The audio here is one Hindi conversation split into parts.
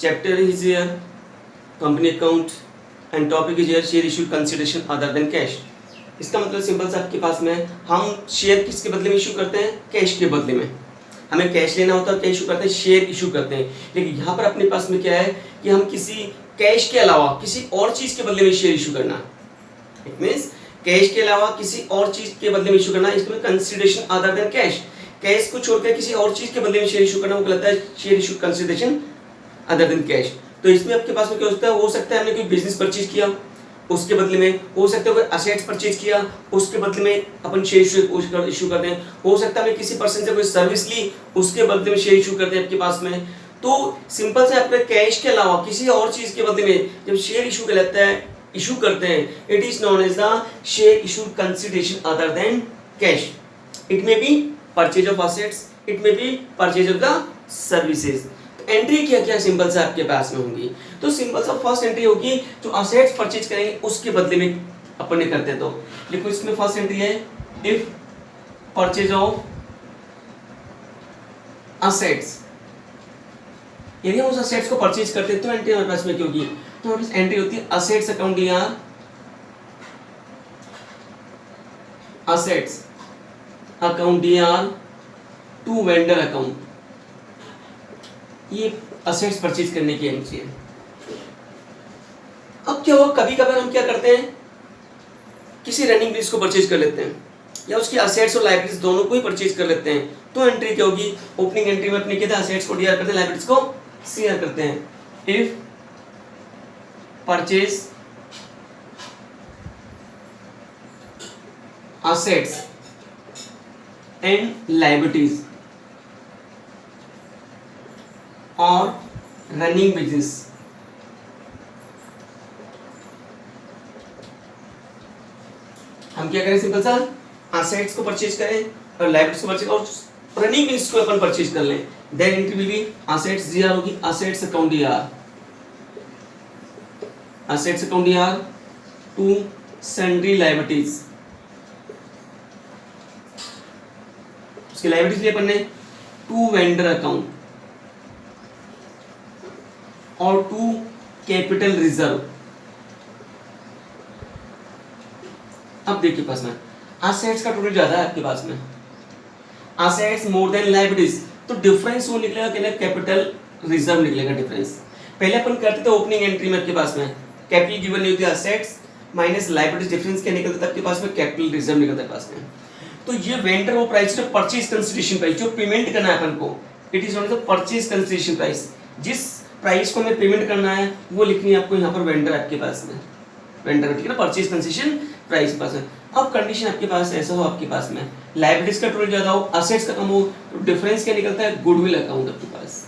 Chapter is here company account and topic is here share issue consideration other than cash. इसका मतलब सिंपल सा आपके पास में हम शेयर किसके बदले में इशू करते हैं, कैश के बदले में। हमें कैश लेना होता है, कैश इशू करते हैं, शेयर इशू करते हैं। लेकिन यहाँ पर अपने पास में क्या है कि हम किसी कैश के अलावा किसी और चीज के बदले में शेयर इशू करना। इट मींस कैश के अलावा किसी और चीज के बदले में इशू करना, इसमें consideration other than cash. Cash को छोड़कर किसी और चीज के बदले में शेयर इशू करना, वो कहलाता है share issue consideration other than cash. तो इसमें आपके पास में क्या हो सकता है हमने कोई बिजनेस परचेज किया उसके बदले में, हो सकता है कोई असेट्स परचेज किया उसके बदले में अपन शेयर इशू करते हैं, हो सकता है हमने किसी पर्सन से कोई सर्विस ली उसके बदले में शेयर इशू करते हैं आपके पास में। तो सिंपल से आपके कैश के अलावा किसी और चीज के बदले में जब शेयर इशू कहलाता है, इशू करते हैं, it is known as the share issue consideration other than cash. It may be purchase of assets, it may be purchase of the services. Entry क्या क्या सिंपल से आपके पास में होंगी, तो सिंपल सा फर्स्ट एंट्री होगी जो असेट्स परचेज करेंगे उसके बदले में अपन ने करते हैं। तो देखो इसमें फर्स्ट एंट्री है इफ परचेज ऑफ असेट्स, यदि हम उस असेट्स को परचेज करते हैं तो एंट्री हमारे पास में क्या होगी, तो हमारे पास एंट्री होती है असेट्स अकाउंट या assets account DR to vendor account. ये असेट्स परचेज करने की एंट्री है। अब क्या हुआ, कभी कभार हम क्या करते हैं किसी रनिंग बिजनेस को परचेज कर लेते हैं या उसकी असेट्स और लायबिलिटीज दोनों को ही परचेज कर लेते हैं, तो एंट्री क्या होगी, ओपनिंग एंट्री में अपने क्या था असेट्स को डीआर करते हैं, लायबिलिटीज को सीआर करते हैं। If purchase assets and liabilities और रनिंग बिजनेस हम क्या करें, सिंपल सा असेट्स को परचेज करें और लायबिलिटीज को परचेज और रनिंग बिजनेस को अपन परचेज कर लें, then entry will be assets DR होगी, assets account DR, assets account DR to sundry liabilities. उसकी लायबिलिटीज लिए अपन ने टू वेंडर अकाउंट और टू कैपिटल रिजर्व। अब देखिए पास में असेट्स का टोटल ज्यादा है आपके पास में, असेट्स मोर देन लायबिलिटीज, तो डिफरेंस वो निकलेगा कि कैपिटल रिजर्व निकलेगा डिफरेंस। पहले अपन करते थे ओपनिंग एंट्री में आपके पास में कैपिटल गिवन नहीं होती, असेट्स माइनस लायबिलिटीज डिफरेंस क्या निकलता था आपके पास में, कैपिटल रिजर्व निकलता है पास में। तो ये वेंडर वो प्राइस जो परचेज कंसिडरेशन प्राइस जो पेमेंट करना है अपन को, it is known as the purchase consideration price. जिस प्राइस को हमें पेमेंट करना है वो लिखनी है आपको यहाँ पर वेंडर आपके पास में, वेंडर ठीक है ना, परचेज कंसेशन प्राइस के पास है। अब कंडीशन आपके पास ऐसा हो आपके पास में लायबिलिटीज का टोटल ज्यादा हो असेट्स का कम हो, तो डिफरेंस क्या निकलता है, गुडविल अकाउंट आपके पास।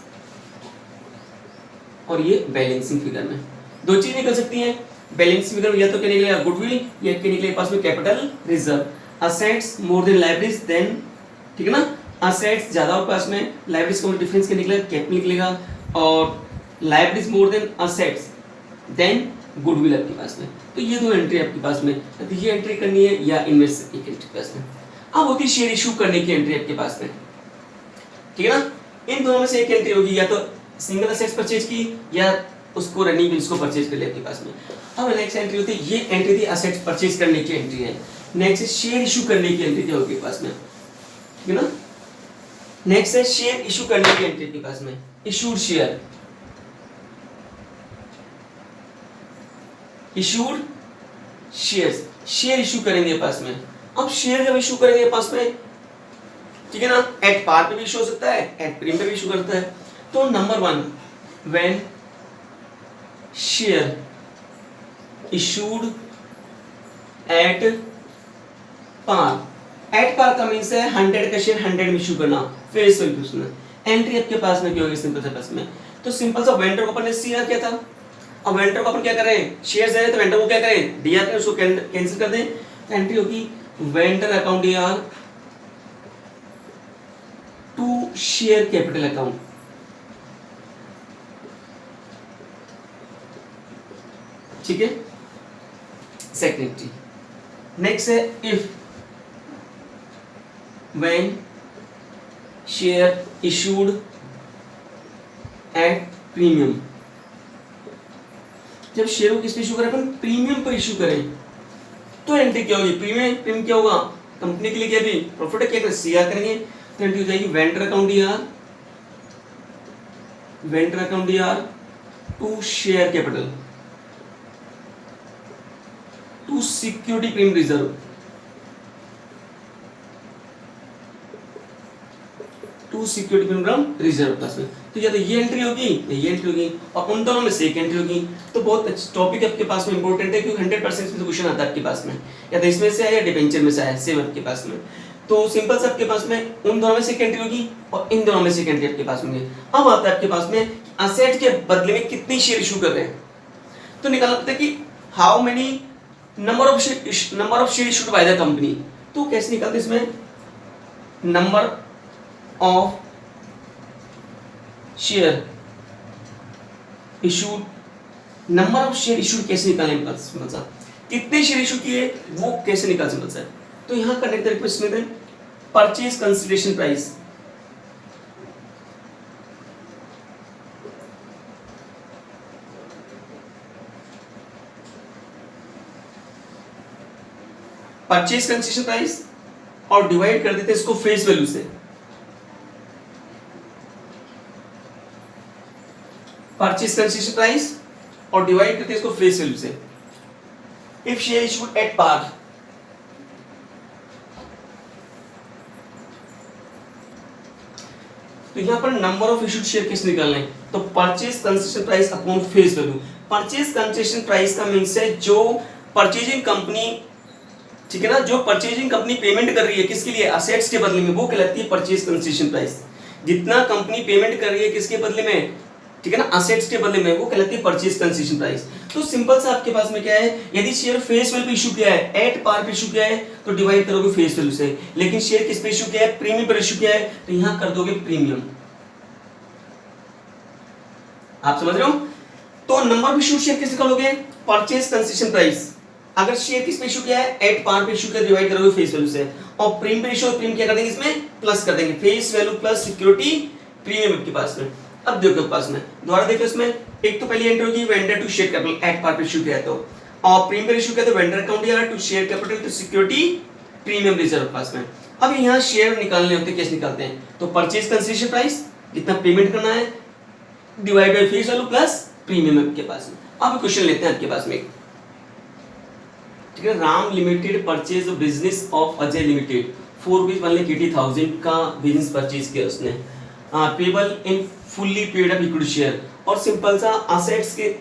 और ये बैलेंसिंग फिगर में दो चीज निकल सकती है, बैलेंसिंग फिगर या तो क्या निकलेगा गुडविल या क्या निकलेगा पास में capital reserve. Assets more than liabilities then ठीक है ना, असेट्स ज्यादा हो पास में, लायबिलिटीज का डिफरेंस क्या निकलेगा, कैपिटल निकलेगा, और liabilities more than assets then goodwill आपके पास में। तो ये दो एंट्री आपके पास में, तो ये एंट्री करनी है या इन्वेस्ट एक एंट्री पास में। अब होती है शेयर इशू करने की एंट्री आपके पास में, ठीक है ना, इन दोनों में से एक एंट्री होगी, या तो सिंगल असेट्स परचेज की या उसको रनिंग बिल्स को परचेज कर लिया आपके पास में। अब नेक्स्ट एंट्री होती है, ये एंट्री थी असेट्स परचेज करने की एंट्री है। नेक्स्ट है शेयर इशू करने की एंट्री होगी आपके पास में, ठीक है ना। नेक्स्ट है शेयर इशू करने की एंट्री के पास में, issued share, issued shares, share issue करेंगे पास में। अब शेयर जब इशू करेंगे पास में, ठीक है ना, एट पार पे भी इशू हो सकता है, एट प्रीमियम पे भी इशू करता है। तो number one, when share issued at par, at par का मींस है 100 का शेयर 100 में इशू करना, फिर इस वैल्यू सुनना। एंट्री आपके पास में क्या होगी सिंपल सा पास में, तो सिंपल सा वेंडर को अपन ने सीआर किया था, अब वेंडर को अपन क्या करें, शेयर्स है तो वेंडर को क्या करें, डीआर करें, उसको कैंसिल कर दें। तो एंट्री होगी vendor account DR to share capital account, ठीक है, सेकंड एंट्री। नेक्स्ट है if when share issued at premium, जब शेयर को किस पे इशू करें, अपन प्रीमियम पर इशू करें, तो एंट्री क्या होगी, प्रीमियम क्या होगा, कंपनी के लिए क्या भी प्रॉफिट है, क्या करें, सीआर करेंगे, तो एंट्री हो जाएगी vendor account DR to share capital to security premium reserve, to security premium reserve class में। तो या तो ये एंट्री होगी या ये एंट्री होगी, और उन दोनों में से एक एंट्री होगी। तो बहुत टॉपिक आपके पास में इंपॉर्टेंट है, क्योंकि 100% में क्वेश्चन आता है आपके पास में, या तो इसमें से है या डिबेंचर में से है, सेम आपके पास में। तो सिंपल से आपके पास में उन दोनों में से एक एंट्री होगी और इन दोनों में से एक एंट्री आपके पास में। अब आता है आपके पास में असेट के बदले में कितनी शेयर इशू कर रहे हैं, तो निकालना पड़ता है कि how many number of share issued by the company. तो कैसे निकालते हैं इसमें, number of share issued, number of share issued कैसे निकालें, मतलब कितने शेयर इशू किए वो कैसे निकाल सकते हैं। तो यहां करने के तरीके में purchase consideration price, purchase consideration price और डिवाइड कर देते हैं इसको फेस वैल्यू से। परचेज कंसिडरेशन प्राइस और डिवाइड करते हैं इसको फेस वैल्यू से। If share issued at par, तो यहां पर नंबर ऑफ इशूड शेयर कैसे निकालना है, तो purchase consideration price upon face value. Purchase consideration price का मींस है जो परचेजिंग कंपनी, ठीक है ना, जो परचेजिंग कंपनी पेमेंट कर रही है किसके लिए, असेट्स के बदले में, वो कहलाती है परचेज कंसिडरेशन प्राइस। जितना कंपनी पेमेंट कर रही है किसके बदले में, ठीक है ना, असेट्स के बदले में, वो कहलाती है परचेज कंसिडरेशन प्राइस। तो सिंपल सा आपके पास में क्या है, यदि शेयर फेस वैल्यू पे इशू किया है, एट पार पे इशू किया है, तो डिवाइड करोगे फेस वैल्यू से। लेकिन शेयर किस पे इशू किया है, प्रीमियम पर इशू किया है, तो यहां कर दोगे प्रीमियम। आप समझ रहे हो। तो नंबर ऑफ इशूड शेयर किस निकालोगे, परचेज कंसिडरेशन प्राइस। अगर शेयर किस पे इशू किया है, एट पार पे इशू किया, डिवाइड करोगे फेस वैल्यू से, और प्रीमियम पे इशू, प्रीमियम क्या कर देंगे इसमें, प्लस कर देंगे, face value plus security premium आपके पास में। अब देखो पास में दोबारा देखो, इसमें एक तो पहली एंट्री होगी vendor to share capital at par पे इशू किया तो, और प्रीमियम पे इशू किया तो वेंडर अकाउंट या to share capital to security premium reserve पास में। अब यहाँ शेयर निकालने होते, कैसे निकालते हैं, तो परचेज कंसिडरेशन प्राइस जितना पेमेंट करना है divide by face value plus premium आपके पास में। अब क्वेश्चन लेते हैं आपके पास में, ठीक है, Ram limited purchase business of Ajay limited ₹1,80,000 का बिजनेस परचेज किया उसने, payable in fully paid up equity share. और सिंपल सा असेट्स के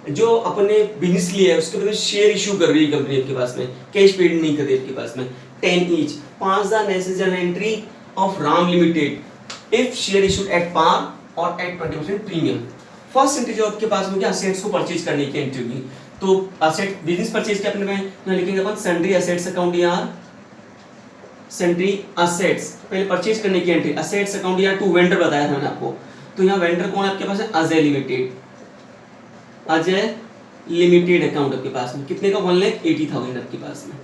जो अपने बिजनेस लिए है उसके बदले शेयर इशू कर रही है कंपनी आपके पास में, कैश पेड नहीं कर रही आपके पास में, 10 each. 5 the necessary entry of Ram limited if share issued at par और एट 20% प्रीमियम। फर्स्ट एंट्री जो आपके पास में क्या, असेट्स को परचेज करने की एंट्री होगी। तो असेट बिजनेस परचेज के अपने में यहाँ लिखेंगे अपन सन्ड्री असेट्स अकाउंट यार, सन्ड्री असेट्स, पहले परचेज करने की एंट्री, असेट्स अकाउंट यार टू वेंडर बताया था मैंने आपको। तो यहाँ वेंडर कौन है आपके पास है, Ajay limited, Ajay limited account आपके पास में कितने का, 1,80,000 आपके पास में।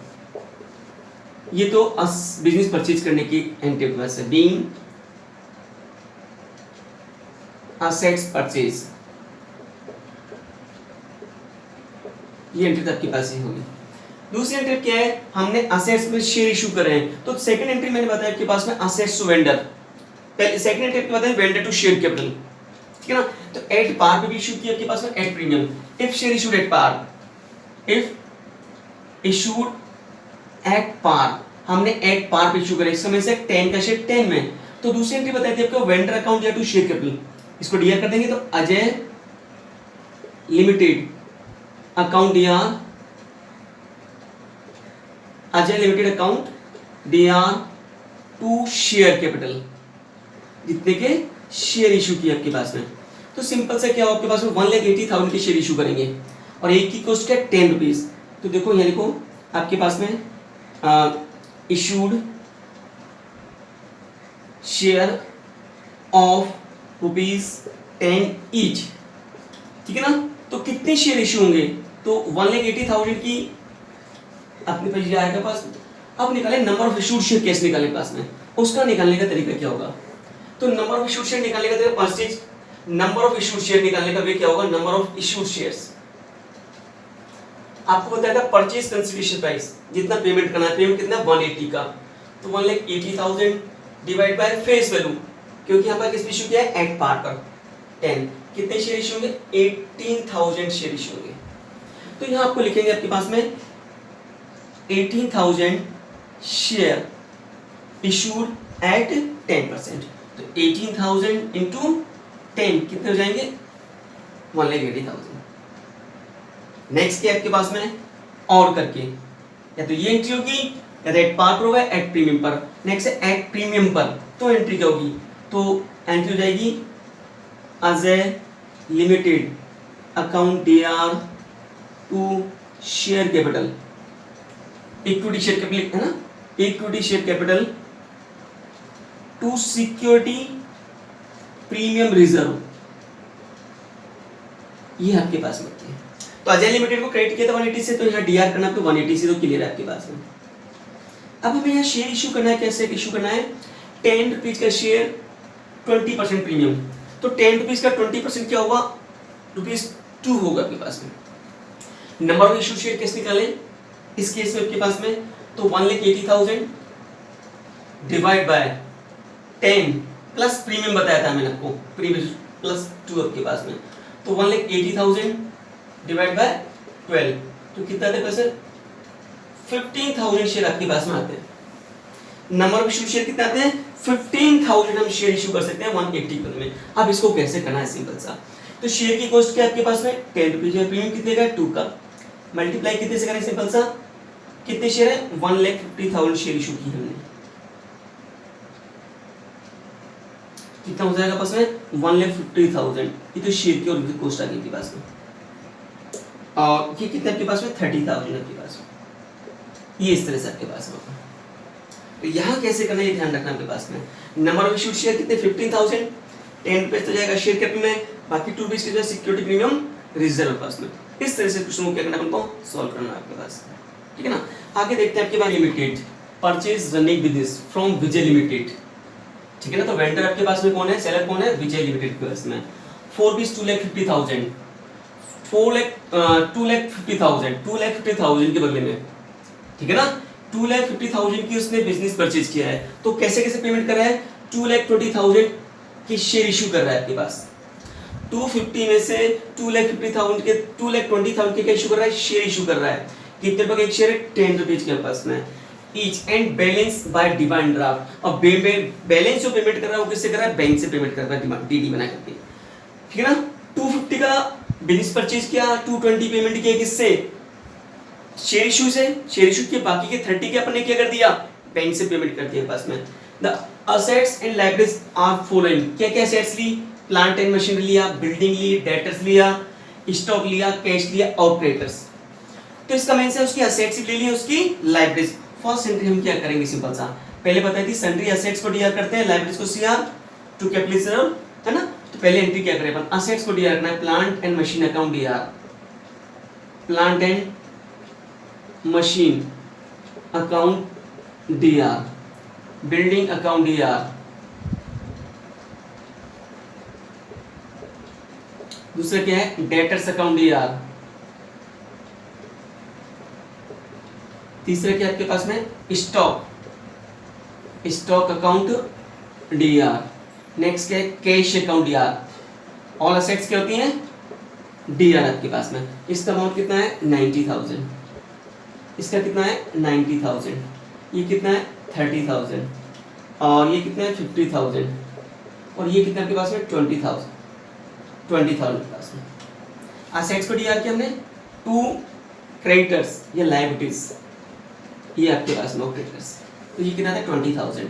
ये तो बिजनेस परचेज करने की एंट्री आपके पास है, बीइंग असेट्स परचेज, ये एंट्री आपके पास ही होगी। दूसरी एंट्री क्या है, हमने असेट्स में शेयर इशू करे हैं, तो सेकंड एंट्री मैंने बताया आपके पास में असेट्स टू वेंडर, पहले सेकंड एंट्री आपके बताया वेंडर टू शेयर कैपिटल, ठीक है ना। तो एट पार पे भी इशू किया आपके पास में at premium, if share issued at par, if issued at par, हमने एट पार पे इशू करे, इसका मींस है 10 का शेयर 10 में। तो दूसरी एंट्री बताई थी आपको वेंडर अकाउंट या टू शेयर कैपिटल, इसको डीआर कर देंगे, तो Ajay limited account DR, Ajay limited account DR to share capital, जितने के शेयर इशू किए आपके पास में। तो सिंपल से क्या हो, आपके पास में 1,80,000 के शेयर इशू करेंगे और एक की कॉस्ट क्या, 10 रुपीज। तो देखो यहाँ लिखो आपके पास में इशूड शेयर ऑफ ₹10 ईच, ठीक है ना। तो कितने शेयर इशू होंगे, तो 1,80,000 की अपने पास आएगा पास। अब निकाले नंबर ऑफ इशूड शेयर, कैसे निकाले पास में, उसका निकालने का तरीका क्या होगा। तो नंबर ऑफ इशूड शेयर निकालने का तरीका, purchase number of issued share निकालने का वे क्या होगा, नंबर ऑफ इशूड शेयर्स आपको बताया था परचेज कंसिडरेशन प्राइस, जितना पेमेंट करना है, पेमेंट कितना 180 का, तो 1,80,000 डिवाइड बाय फेस वैल्यू, क्योंकि यहाँ पर किस इशू किया है एट पार पर 10, कितने शेयर इशू होंगे 18,000 शेयर इशू होंगे। तो यहाँ आपको लिखेंगे आपके पास में 18,000 शेयर इशूड एट 10%, तो 18,000 इंटू 10 कितने हो जाएंगे 1,80,000। नेक्स्ट क्या आपके पास में और करके, या तो ये एंट्री होगी या तो एट पार पर होगा एट प्रीमियम पर। नेक्स्ट है एट प्रीमियम पर, तो एंट्री क्या होगी, तो एंट्री हो जाएगी as A limited account DR to share capital, equity share capital है ना, equity share capital to security premium reserve, ये आपके पास में है। तो अजय लिमिटेड को क्रेडिट किया था 180 से, तो यहाँ DR करना तो 180 से, तो क्लियर है आपके पास में। अब हमें यहाँ शेयर इशू करना है, कैसे इशू करना है, 10 रुपीज का शेयर 20% प्रीमियम, तो 10 रुपीज का 20% क्या होगा ₹2 होगा आपके पास में। नंबर ऑफ इशू शेयर कैसे निकालें इस केस में आपके पास में, तो 1,80,000 डिवाइड बाय 10 प्लस प्रीमियम बताया था मैंने आपको, प्रीमियम प्लस 2 आपके पास में, तो 1,80,000 डिवाइड बाय 12, तो कितना आते पैसे 15,000 शेयर आपके पास में आते हैं। नंबर ऑफ इशू शेयर कितने आते हैं 15,000 हम शेयर इशू कर सकते हैं 180 में। अब इसको कैसे करना है सिंपल सा, तो शेयर की कॉस्ट क्या आपके पास में 10 रुपीज है, प्रीमियम कितने का 2 का, मल्टीप्लाई कितने से करें सिंपल सा, कितने शेयर है 1,50,000 शेयर इशू की हमने, कितना हो जाएगा पास में 1,50,000, ये तो शेयर की और उनकी कॉस्ट आ गई आपके पास में, और ये कितने आपके पास में 30,000 आपके पास में, ये इस तरह से आपके पास में। तो यहाँ कैसे करना है ये ध्यान रखना आपके पास में। नंबर ऑफ इशूड शेयर कितने 15,000, 10 रुपीज तो जाएगा शेयर कैपिटल में, बाकी 2 रुपीज के सिक्योरिटी प्रीमियम रिजर्व पास में। इस तरह से क्वेश्चन को क्या करना है सॉल्व करना है आपके पास, ठीक है ना। आगे देखते हैं आपके पास limited purchase running business from Vijay limited, ठीक है ना। तो वेंडर आपके पास में कौन है, सेलर कौन है, विजय लिमिटेड के पास में। 4 पीस 2,50,000, 2,50,000 के बदले में, ठीक है ना। 2,50,000 की उसने बिजनेस परचेज किया है, तो कैसे कैसे पेमेंट कर रहा है 2,20,000 की शेयर इशू कर रहा है आपके पास। 250 में से 2,50,000 के 2,20,000 के क्या इशू कर रहा है, शेयर इशू कर रहा है। कितने रुपए का एक शेयर है 10 रुपीज के पास में each, and balance bye demand draft. और बैलेंस जो पेमेंट कर रहा है वो किससे कर रहा है, बैंक से पेमेंट कर रहा है डिमांड DD बना करके, ठीक है ना। 250 का बिजनेस परचेज किया, 220 पेमेंट किया किससे, शेयर इशू से, शेयर इशू के बाकी के 30 के अपने क्या कर दिया, बैंक से पेमेंट कर दिया पास में। The assets and liabilities are following, क्या क्या असेट्स ली, प्लांट एंड मशीनरी लिया, बिल्डिंग ली, डेटर्स लिया, स्टॉक लिया, कैश लिया और क्रेडिटर्स। तो इसका मींस है उसकी असेट्स ले ली, उसकी लायबिलिटीज। फर्स्ट एंट्री हम क्या करेंगे सिंपल सा, पहले बताई थी सन्ड्री असेट्स को डीआर करते हैं, लायबिलिटीज को सीआर टू कैपिटल रिजर्व, है ना। तो पहले एंट्री क्या करें अपन, असेट्स को डीआर करना है, plant and machine account DR, plant and machine account DR, building account DR, दूसरा क्या है डेटर्स अकाउंट डीआर, तीसरा क्या आपके पास में stock, stock account DR, next क्या है cash account DR. All assets क्या होती हैं डीआर आपके पास में। इसका अमाउंट कितना है 90,000, इसका कितना है 90,000, ये कितना है 30,000, और ये कितना है 50,000, और ये कितना आपके पास में 20,000 के पास में। असेट्स को डीआर किया हमने, 2 क्रेडिटर्स या लायबिलिटीज, ये आपके पास में क्रेडिटर्स, तो ये कितना था 20,000,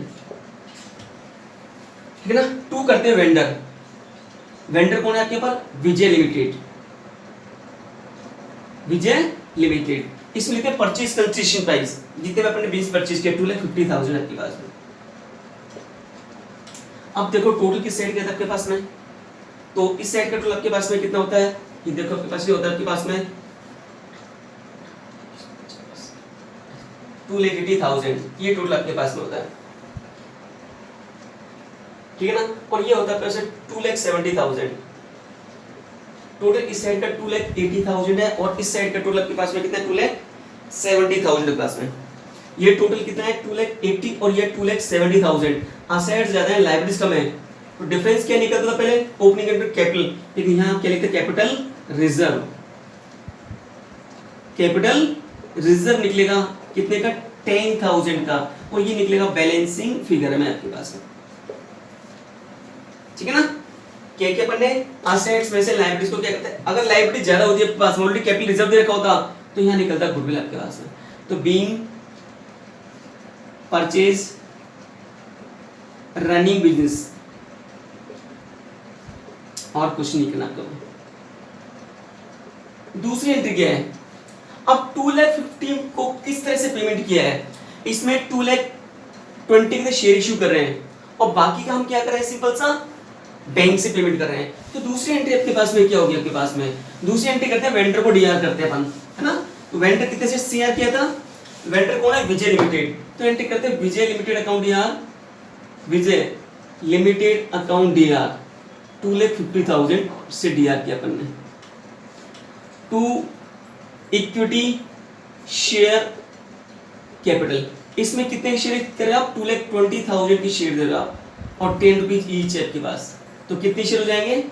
ठीक है ना। 2 करते हैं वेंडर, वेंडर कौन है आपके पास विजय लिमिटेड, विजय लिमिटेड। इसमें लिखते हैं परचेज कंसेशन प्राइस, जितने में अपने 20 परचेज किया 2,50,000 आपके पास में। अब देखो टोटल किस साइड का था आपके पास में, तो इस साइड का टोटल आपके पास में कितना होता है, ये देखो आपके पास ये होता है आपके पास में 2,80,000, ये टोटल आपके पास में होता है, ठीक है ना। और ये होता है पैसे 2,70,000, टोटल इस साइड का 2,80,000 है और इस साइड का टोटल आपके पास में कितना है 2,70,000 के पास में। ये टोटल कितना है 2,80,000 और ये 2,70,000। असेट्स ज्यादा है, लायबिलिटीज कम है, तो डिफरेंस क्या निकलता था पहले ओपनिंग एंड कैपिटल, लेकिन यहाँ क्या लिखते हैं कैपिटल रिजर्व। कैपिटल रिजर्व निकलेगा कितने का 10,000 का, और ये निकलेगा बैलेंसिंग फिगर में आपके पास में, ठीक है ना। क्या क्या पढ़ने असेट्स में से लायबिलिटीज को क्या करते हैं, अगर लायबिलिटी ज्यादा होती है आपके पास में ऑलरेडी कैपिटल रिजर्व दे रखा होता तो यहाँ निकलता गुडविल आपके पास में। तो बीइंग परचेज रनिंग बिजनेस और कुछ नहीं करना आपको। दूसरी एंट्री क्या है, अब 2,50,000 को किस तरह से पेमेंट किया है, इसमें 2,20,000 के शेयर इशू कर रहे हैं और बाकी का हम क्या कर रहे हैं सिंपल सा बैंक से पेमेंट कर रहे हैं। तो दूसरी एंट्री आपके पास में क्या होगी, आपके पास में दूसरी एंट्री करते हैं वेंडर को डीआर करते हैं अपन, है ना। तो वेंडर कितने से सीआर किया था, वेंडर कौन है विजय लिमिटेड, तो एंट्री करते हैं विजय लिमिटेड अकाउंट डीआर, विजय लिमिटेड अकाउंट डीआर 2,50,000 से डीआर किया अपन ने। टू इक्विटी शेयर कैपिटल, इसमें कितने शेयर करें आप 2,20,000 की शेयर दे रहे हो आप और 10 रुपीज ईच है आपके पास, तो कितने शेयर हो जाएंगे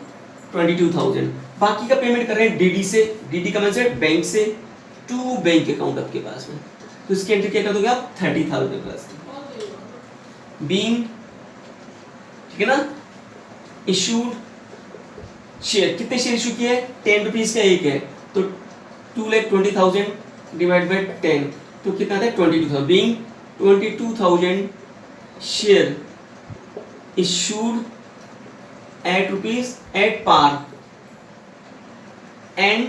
22,000। बाकी का पेमेंट कर रहे हैं डीडी से, डीडी का मतलब बैंक से टू बैंक अकाउंट आपके पास में, तो इसकी एंट्री क्या कर दोगे आप 30,000 प्लस बीइंग, ठीक है ना। इशूड शेयर, कितने शेयर इशू किए 10 रुपीज का एक है, तो 2,20,000 डिवाइड बाय 10 तो कितना था 22,000, being 22,000 share issued at rupees at par and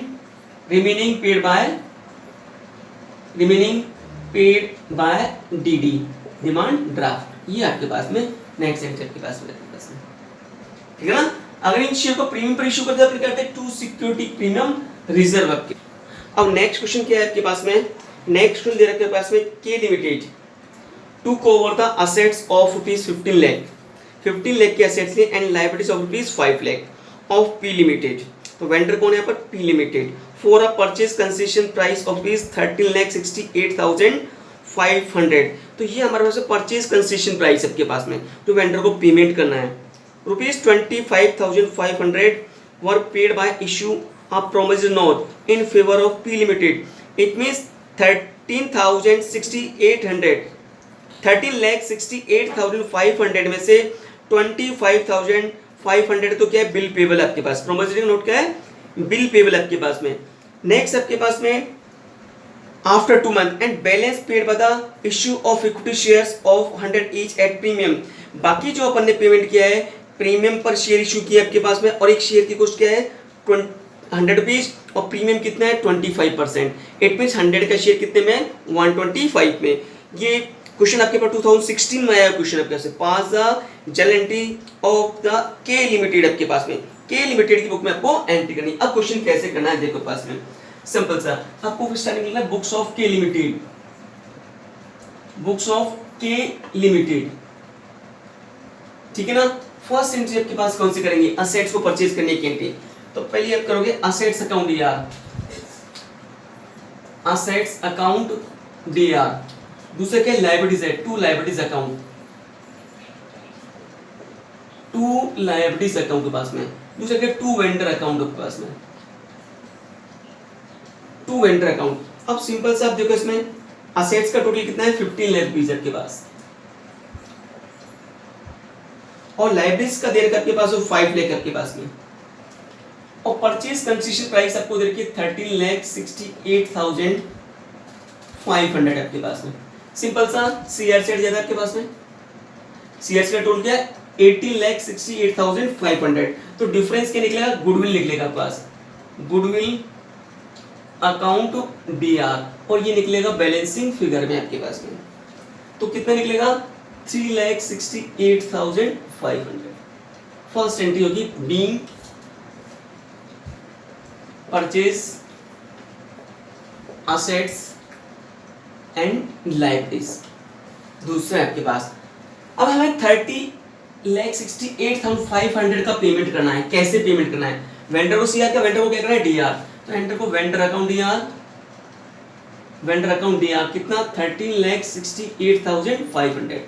remaining paid by DD demand draft. ये आपके पास में नेक्स्ट एंट्री आपके पास में, ठीक है ना। अगर इन शेयर को प्रीमियम पर इशू करते हैं तो कहते हैं टू सिक्योरिटी प्रीमियम रिजर्व आपके। अब नेक्स्ट क्वेश्चन क्या है आपके पास में, नेक्स्ट क्वेश्चन दे रखा है आपके पास में K limited to cover the assets of rupees 15 lakh, 15 lakh के असेट्स लिए and liabilities of rupees 5 lakh of P limited. तो वेंडर कौन है यहाँ पर P limited for a purchase concession price of rupees 13,68,500। तो ये हमारे पास परचेज कंसेशन प्राइस आपके पास में तो वेंडर को पेमेंट करना है rupees 25,500 were paid by issue a promissory note in favour of P limited. It means 13,68,500 में से 25,500 तो क्या है बिल पेबल आपके पास, प्रोमिसरी नोट क्या है बिल पेबल आपके पास में। नेक्स्ट आपके पास में after 2 month and balance paid by the issue of equity shares of 100 each at premium. बाकी जो अपन ने पेमेंट किया है प्रीमियम पर शेयर इशू किया आपके पास में और एक शेयर की कॉस्ट क्या है 100 रुपीज और प्रीमियम कितना है 25%। इट मींस 100 का शेयर कितने में 125 में। ये क्वेश्चन आपके पास 2016 में आया क्वेश्चन आपके पास pass the journal entry of the K limited आपके पास में, के लिमिटेड की बुक में आपको एंट्री करनी। अब क्वेश्चन कैसे करना है देखो पास में सिंपल सा, आपको स्टार्टिंग लिखना है बुक्स ऑफ के लिमिटेड, बुक्स ऑफ के लिमिटेड, ठीक है ना। फर्स्ट एंट्री आपके पास कौन सी करेंगे असेट्स को परचेज करने की एंट्री। तो पहले आप करोगे assets account DR, assets account DR. दूसरा क्या लायबिलिटीज है to liabilities account, to liabilities account के पास में। दूसरा क्या टू वेंडर अकाउंट के पास में, टू वेंडर अकाउंट। अब सिंपल से आप देखो इसमें असेट्स का टोटल कितना है 15 लाख रुपीज आपके पास और लायबिलिटीज का दे रखा आपके पास 5 लाख आपके पास में और परचेज कंसेशन प्राइस आपको दे रखी है 13,68,500 आपके पास में। सिंपल सा सीआर सेट ज्यादा आपके पास में, सीआर सेट टोटल क्या है 18,68,500। तो डिफरेंस क्या निकलेगा गुडविल निकलेगा आपके पास, गुडविल अकाउंट डीआर और ये निकलेगा बैलेंसिंग फिगर में आपके पास में। तो कितना निकलेगा 3,68,500। फर्स्ट एंट्री होगी being purchase assets and liabilities. दूसरा आपके पास अब हमें 30,68,500 का पेमेंट करना है। कैसे पेमेंट करना है वेंडर को सीआर का, वेंडर को क्या करना है डीआर, तो एंटर को vendor account DR, vendor account DR कितना 13,68,500।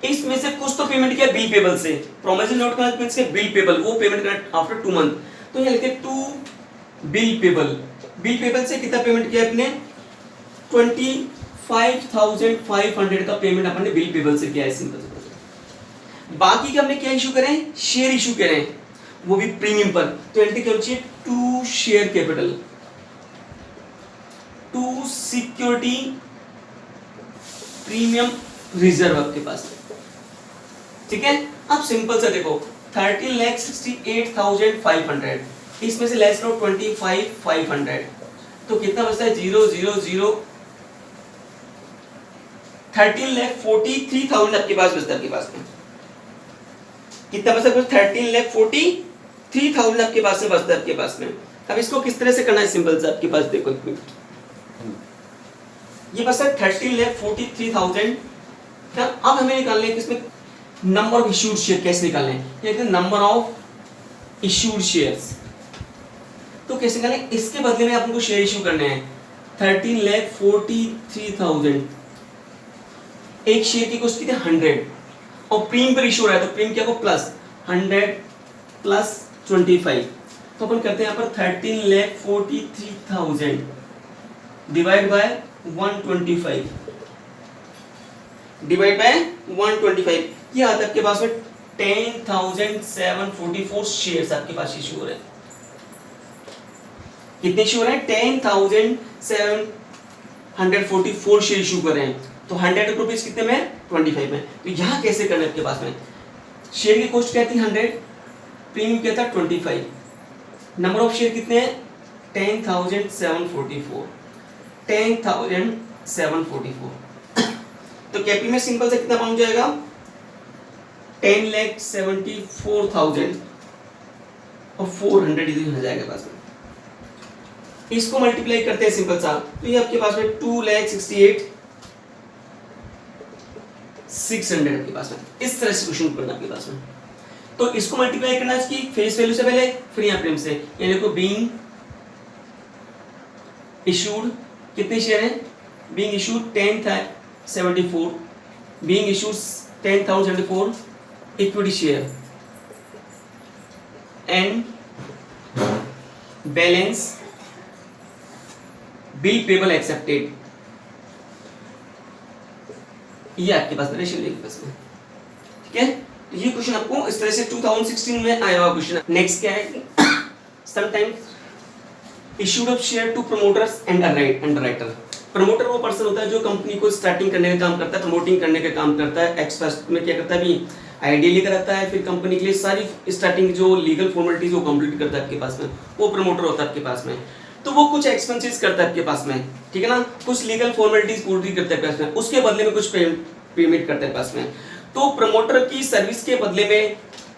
इसमें से कुछ तो पेमेंट किया बिल पेबल से, प्रोमिसरी नोट का मींस के बिल पेबल, वो पेमेंट करना आफ्टर 2 मंथ, तो ये लिखे to bill payable, bill payable से कितना पेमेंट किया आपने 25,500 का पेमेंट आपने बिल पेबल से किया है, सिंपल से। बाकी का हमने क्या इशू करें, शेयर इशू करें, वो भी प्रीमियम पर, तो एंट्री क्या होनी चाहिए to share capital, to security premium reserve आपके पास, ठीक है। अब सिंपल सा देखो 13,68,500, इसमें से लेस करो 25,500, तो कितना बचता है 0 0 0, 13,43,000 आपके पास बचता है, आपके पास में कितना बचता है 13,43,000 आपके पास में बचता है, आपके पास में। अब इसको किस तरह से करना है, सिंपल से आपके पास देखो एक मिनट, ये बस 13,43,000 क्या, अब हमें निकालने है इसमें नंबर ऑफ इश्यूड शेयर, कैसे निकालने हैं, नंबर ऑफ इश्यूड शेयर्स, तो कैसे निकालें, इसके बदले में आपको शेयर इशू करने हैं 13,43,000, एक शेयर की कॉस्ट कितनी 100, और प्रीमियम पर इशू रहा है, तो प्रीमियम क्या को प्लस 100 प्लस 25, तो अपन करते हैं यहाँ पर 13,43,000 डिवाइड बाय 125, डिवाइड बाय 125, ये आता है आपके पास में 10,744 शेयर्स आपके पास इशू हो रहे हैं। कितने इशू हो रहे हैं 10,744 शेयर इशू कर रहे हैं, तो 100 रुपीज कितने में 25 में, तो यहाँ कैसे करना है आपके पास में, शेयर की कॉस्ट क्या थी 100, प्रीमियम क्या था 25, नंबर ऑफ शेयर कितने हैं 10,744, 10,744, तो कैपिटल में सिंपल से कितना पहुंच जाएगा 10,74,000 और 400 इधर हो जाएगा पास में, इसको मल्टीप्लाई करते हैं सिंपल सा, तो ये आपके पास में 2,68,600 आपके पास में, इस तरह से क्वेश्चन करना आपके पास में, तो इसको मल्टीप्लाई करना इसकी फेस वैल्यू से पहले फिर यहाँ प्रीमियम से, ये देखो बीइंग इशूड कितने शेयर हैं, being issued 10,74, being issued 10,074 equity share and balance bill payable accepted, ये आपके पास रेशियो के पास में, ठीक है। ये क्वेश्चन आपको इस तरह से 2016 में आया हुआ क्वेश्चन। नेक्स्ट क्या है, sometimes issued of share to promoters and underwriter, promoter वो पर्सन होता है जो कंपनी को स्टार्टिंग करने का काम करता है, प्रमोटिंग करने का काम करता है, एक्सपर्ट में क्या करता है भी आइडिया लेकर आता है, फिर कंपनी के लिए सारी स्टार्टिंग जो लीगल फॉर्मेलिटीज वो कंप्लीट करता है आपके पास में, वो प्रमोटर होता है आपके पास में, तो वो कुछ एक्सपेंसेस करता है आपके पास में, ठीक है ना, कुछ लीगल फॉर्मेलिटीज पूरी करता है पास में, उसके बदले में कुछ पेमेंट करता है पास में, तो प्रमोटर की सर्विस के बदले में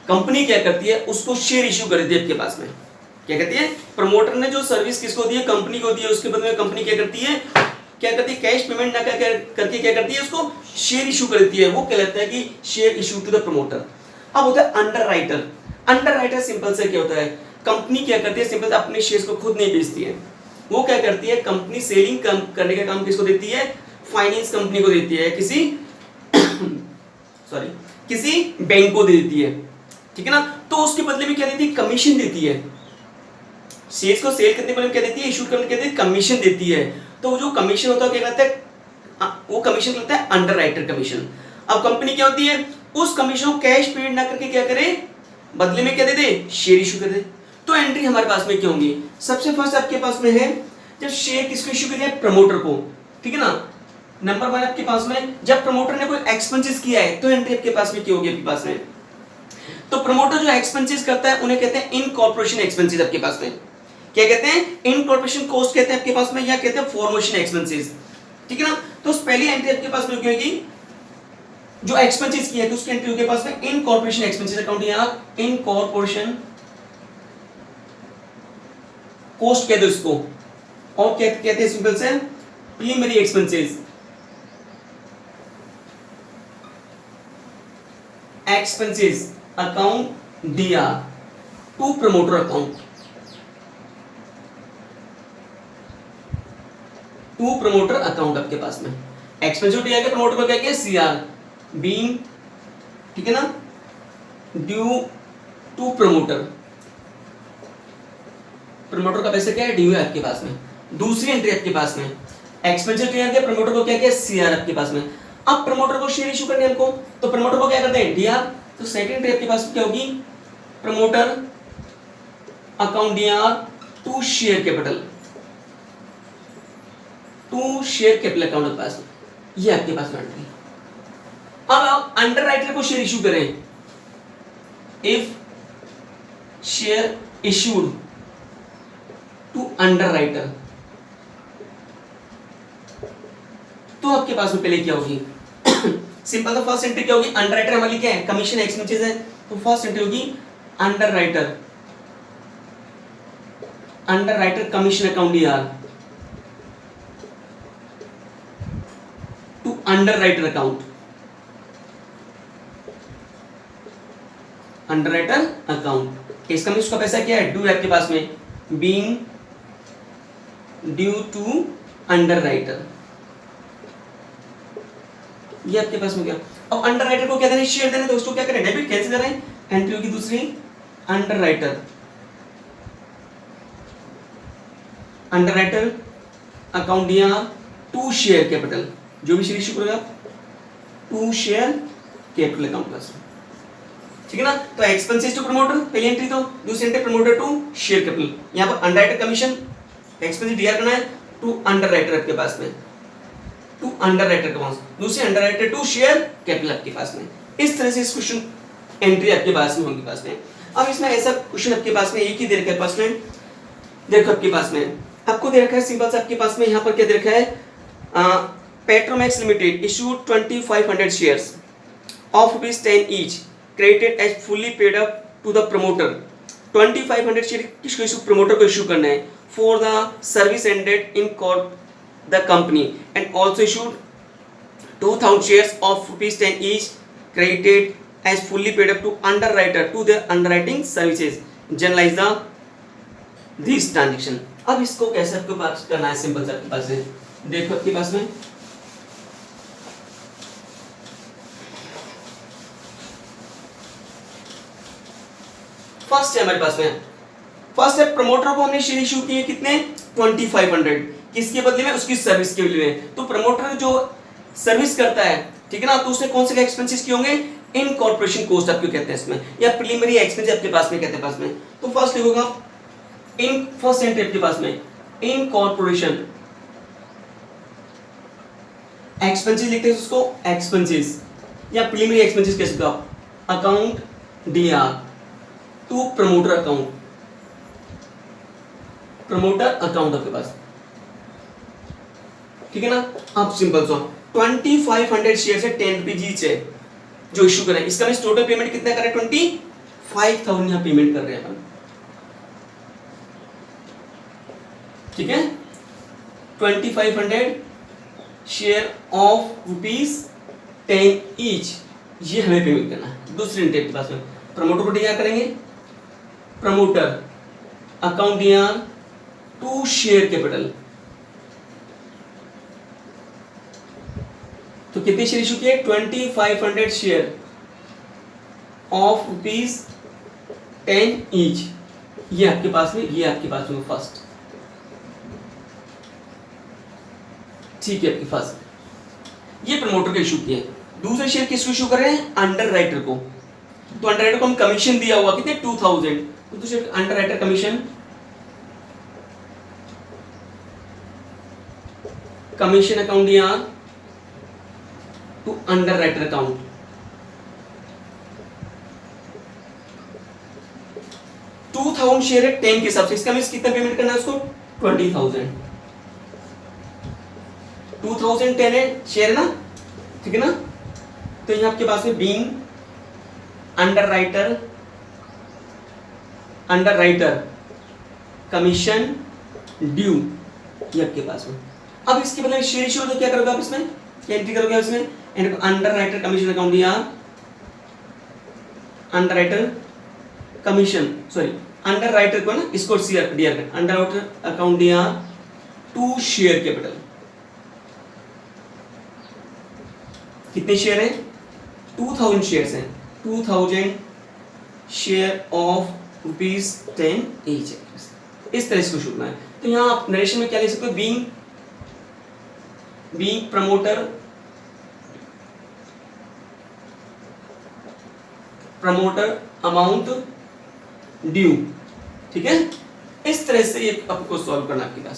कंपनी क्या करती है, उसको शेयर इशू करती है आपके पास में, क्या कहती है, प्रमोटर ने जो सर्विस किसको दी है, कंपनी को दी है, उसके बदले में कंपनी क्या करती है, कैश पेमेंट ना करके क्या करती है, उसको शेयर इशू करती है, वो कहलाता है कि share issue to the promoter. अब होता है अंडरराइटर, अंडरराइटर सिंपल से क्या होता है, कंपनी क्या करती है, सिंपल से अपने शेयर्स को खुद नहीं बेचती है, वो क्या करती है, कंपनी सेलिंग करने का काम किसको देती है, फाइनेंस कंपनी को देती है, किसी बैंक को देती है, ठीक है ना, तो उसके बदले में क्या देती है, कमीशन देती है, शेयर्स को सेल करने के बदले में क्या देती है, इशू करने के बदले कमीशन देती है, तो जो कमीशन होता है क्या कहता है, वो कमीशन कहता है अंडरराइटर कमीशन। अब कंपनी क्या होती है, उस कमीशन को कैश पेड ना करके क्या करे, बदले में क्या दे दे, शेयर इशू कर दे, तो एंट्री हमारे पास में क्या होंगी, सबसे फर्स्ट आपके पास में है जब शेयर किसको इशू किया है, प्रमोटर को, ठीक है ना, नंबर 1 आपके पास में जब प्रमोटर ने कोई एक्सपेंसेस किया है, तो एंट्री आपके पास में क्या होगी, आपके पास में, तो प्रमोटर जो एक्सपेंसेस करता है उन्हें कहते हैं इनकॉर्पोरेशन एक्सपेंसेस, आपके पास में क्या कहते हैं, इनकॉर्पोरेशन कॉस्ट कहते हैं आपके पास में, या कहते हैं फॉर्मेशन एक्सपेंसेस, ठीक है ना, तो पहली एंट्री आपके पास में क्या होगी, जो एक्सपेंसेस किया है तो उसकी एंट्री होगी पास में इनकॉर्पोरेशन एक्सपेंसेस अकाउंट, यहाँ इनकॉर्पोरेशन कॉस्ट कहते हैं उसको, और कहते हैं सिंपल से preliminary expenses, expenses account DR to promoter account, to promoter account आपके पास में। एक्सपेंसिव डी आगे प्रमोटर को क्या किया सीआर बीइंग, ठीक है ना, ड्यू टू प्रमोटर, प्रमोटर का पैसा क्या है ड्यू है आपके पास में। दूसरी एंट्री आपके पास में एक्सपेंसिव डी आगे प्रमोटर को क्या किया सीआर आपके पास में। अब प्रमोटर को शेयर इशू करने हमको, तो प्रमोटर को क्या करते हैं डीआर, तो सेकंड एंट्री आपके पास क्या होगी promoter account DR to share capital, to share capital account आपके पास में, ये आपके पास में एंट्री। अब आप अंडर राइटर को शेयर इशू करें, if share issued to underwriter, तो आपके पास में पहले क्या होगी सिंपल, तो फर्स्ट एंट्री क्या होगी अंडर राइटर हमारी क्या है कमीशन एक्सपेंसेस है, तो फर्स्ट एंट्री होगी underwriter, underwriter commission account DR to underwriter account, underwriter account. इसका मीन उसका पैसा क्या है ड्यू है आपके पास में, being due to underwriter, ये आपके पास में क्या। अब अंडर राइटर को क्या देना शेयर देना, तो उसको क्या करें डेबिट कैंसिल कर रहे हैं, एंट्री होगी दूसरी underwriter, underwriter account DR to share capital, जो भी शेयर इशू करेगा टू शेयर कैपिटल अकाउंट पास, ठीक है ना। तो एक्सपेंसेस टू प्रमोटर पहली एंट्री, तो दूसरी entry promoter to share capital, यहां पर underwriter commission expenses DR करना है टू अंडर राइटर आपके पास में, टू अंडर राइटर का दूसरे underwriter to share capital आपके पास में। इस तरह से इस क्वेश्चन एंट्री आपके पास में होगी पास में। अब इसमें ऐसा क्वेश्चन आपके पास में एक ही दे रखा है पास में, देखो आपके पास में आपको दे रखा है सिंपल सा आपके पास में, यहाँ पर क्या दे रखा है Petromax limited issued 2500 shares of ₹10 each credited as fully paid up to the promoter. 2500 share किसको इशू प्रमोटर को इशू करना है for the service ended in court the company, and also issued 2000 shares of ₹10 each credited as fully paid up to underwriter to their underwriting services, generalize the this transaction। अब इसको कैसे आपके पास करना है सिंपल सा आपके पास है, देखो आपके पास में फर्स्ट है हमारे पास में, फर्स्ट है प्रमोटर को हमने शेयर इशू किए कितने 2500, किसके बदले में उसकी सर्विस के बदले में। तो प्रमोटर जो सर्विस करता है ठीक है ना, तो उसने कौन से एक्सपेंसेस किए होंगे इन कॉर्पोरेशन कॉस्ट आपको कहते हैं इसमें, या प्रीलिमिनरी एक्सपेंस आपके पास में कहते हैं पास में। तो फर्स्ट लिखोगा इन फर्स्ट एंट्री आपके पास में इन कॉर्पोरेशन एक्सपेंसेस लिखते हैं उसको एक्सपेंसेस या प्रीलिमिनरी एक्सपेंसेस कह सकते हो आप, account DR to promoter account, promoter account आपके पास ठीक है ना। आप सिंपल सो 2500 शेयर है 10 रुपीज ईच है जो इशू कर रहे हैं, इसका मैं टोटल पेमेंट कितना कर रहे हैं 25,000 यहां पेमेंट कर रहे हैं अपन, ठीक है 2500 शेयर ऑफ ₹10 ईच, ये हमें पेमेंट करना है। दूसरी एंट्री के पास में प्रमोटर को डीआर करेंगे, promoter account DR to share capital, तो कितने शेयर इशू किए 2500 शेयर ऑफ ₹10 ईच, ये आपके पास में, ये आपके पास में फर्स्ट, ठीक है आपके पास ये प्रमोटर का इशू किया। दूसरे शेयर किसको इशू कर रहे हैं अंडर राइटर को, तो अंडर राइटर को हम कमीशन दिया हुआ कितने 2000, तो दूसरे underwriter commission, commission account DR to underwriter account, $2000 share है 10 के हिसाब से, इसका मींस कितना पेमेंट करना है उसको 20,000, 2010 है शेयर ना, ठीक है ना। तो यहां आपके पास में being under writer commission due, ये आपके पास में। अब इसके बदले शेयर इशू तो क्या करोगे आप इसमें, क्या एंट्री करोगे इसमें अंडर राइटर कमीशन अकाउंट या underwriter commission, sorry underwriter को ना इसको DR underwriter account DR to share capital, कितने शेयर हैं? 2000 शेयर्स हैं, 2000 शेयर ऑफ ₹10 ईच है। इस तरह से कुछ होना है। तो यहाँ आप नरेशन में क्या लिख सकते हो? Being promoter amount due. ठीक है, इस तरह से ये आपको सॉल्व करना है आपके पास।